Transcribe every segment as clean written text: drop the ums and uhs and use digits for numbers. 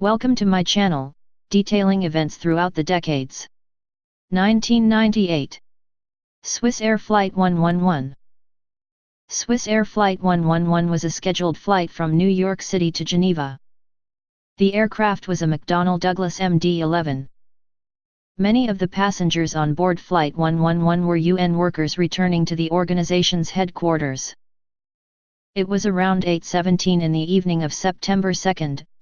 Welcome to my channel, detailing events throughout the decades. 1998. Swissair Flight 111. Swissair Flight 111 was a scheduled flight from New York City to Geneva. The aircraft was a McDonnell Douglas MD-11. Many of the passengers on board Flight 111 were UN workers returning to the organization's headquarters. It was around 8:17 in the evening of September 2,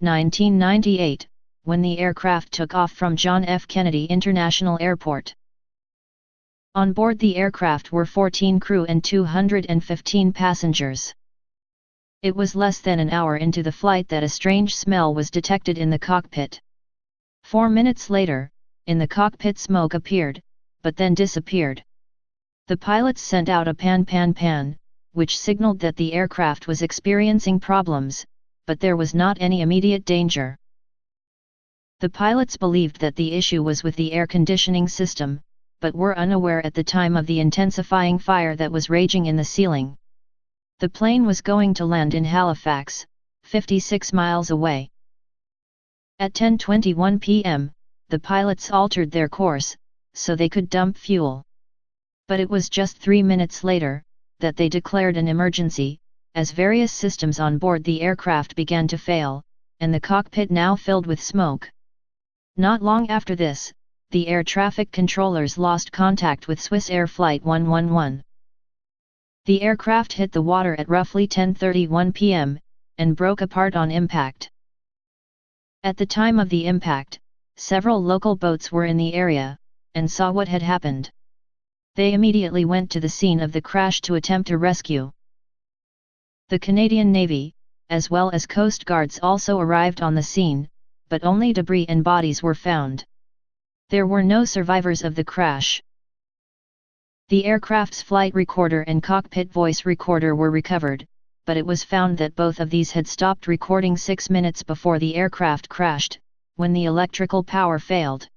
1998, when the aircraft took off from John F. Kennedy International Airport. On board the aircraft were 14 crew and 215 passengers. It was less than an hour into the flight that a strange smell was detected in the cockpit. 4 minutes later, in the cockpit smoke appeared, but then disappeared. The pilots sent out a pan, which signaled that the aircraft was experiencing problems, but there was not any immediate danger. The pilots believed that the issue was with the air conditioning system, but were unaware at the time of the intensifying fire that was raging in the ceiling. The plane was going to land in Halifax, 56 miles away. At 10:21 p.m., the pilots altered their course, so they could dump fuel. But it was just 3 minutes later that they declared an emergency, as various systems on board the aircraft began to fail, and the cockpit now filled with smoke. Not long after this, the air traffic controllers lost contact with Swissair Flight 111. The aircraft hit the water at roughly 10:31 p.m., and broke apart on impact. At the time of the impact, several local boats were in the area, and saw what had happened. They immediately went to the scene of the crash to attempt a rescue. The Canadian Navy, as well as Coast Guards, also arrived on the scene, but only debris and bodies were found. There were no survivors of the crash. The aircraft's flight recorder and cockpit voice recorder were recovered, but it was found that both of these had stopped recording 6 minutes before the aircraft crashed, when the electrical power failed.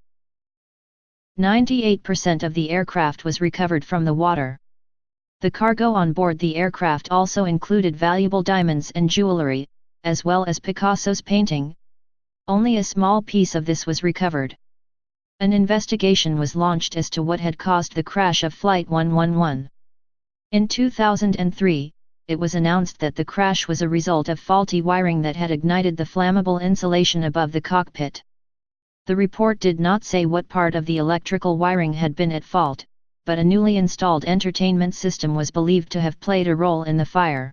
98% of the aircraft was recovered from the water. The cargo on board the aircraft also included valuable diamonds and jewelry, as well as Picasso's painting. Only a small piece of this was recovered. An investigation was launched as to what had caused the crash of Flight 111. In 2003, it was announced that the crash was a result of faulty wiring that had ignited the flammable insulation above the cockpit. The report did not say what part of the electrical wiring had been at fault, but a newly installed entertainment system was believed to have played a role in the fire.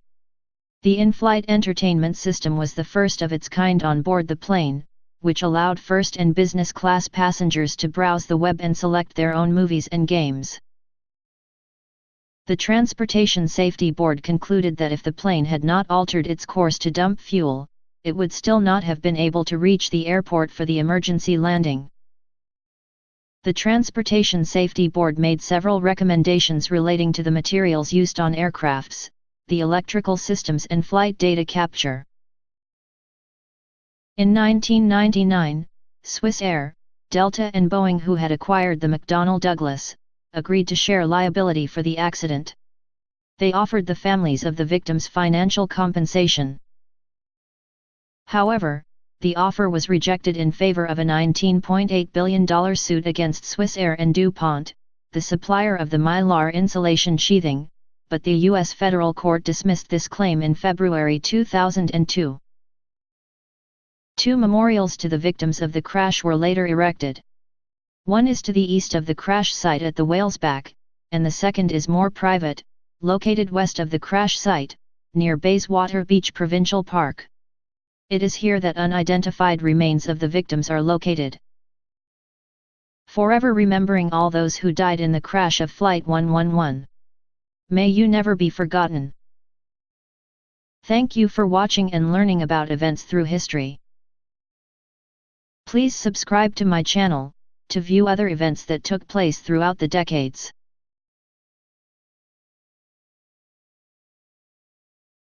The in-flight entertainment system was the first of its kind on board the plane, which allowed first and business class passengers to browse the web and select their own movies and games. The Transportation Safety Board concluded that if the plane had not altered its course to dump fuel, it would still not have been able to reach the airport for the emergency landing. The Transportation Safety Board made several recommendations relating to the materials used on aircrafts, the electrical systems and flight data capture. In 1999, Swissair, Delta and Boeing, who had acquired the McDonnell Douglas, agreed to share liability for the accident. They offered the families of the victims financial compensation. However, the offer was rejected in favor of a $19.8 billion suit against Swissair and DuPont, the supplier of the Mylar insulation sheathing, but the U.S. federal court dismissed this claim in February 2002. 2 memorials to the victims of the crash were later erected. One is to the east of the crash site at the Whalesback, and the second is more private, located west of the crash site, near Bayswater Beach Provincial Park. It is here that unidentified remains of the victims are located. Forever remembering all those who died in the crash of Flight 111. May you never be forgotten. Thank you for watching and learning about events through history. Please subscribe to my channel to view other events that took place throughout the decades.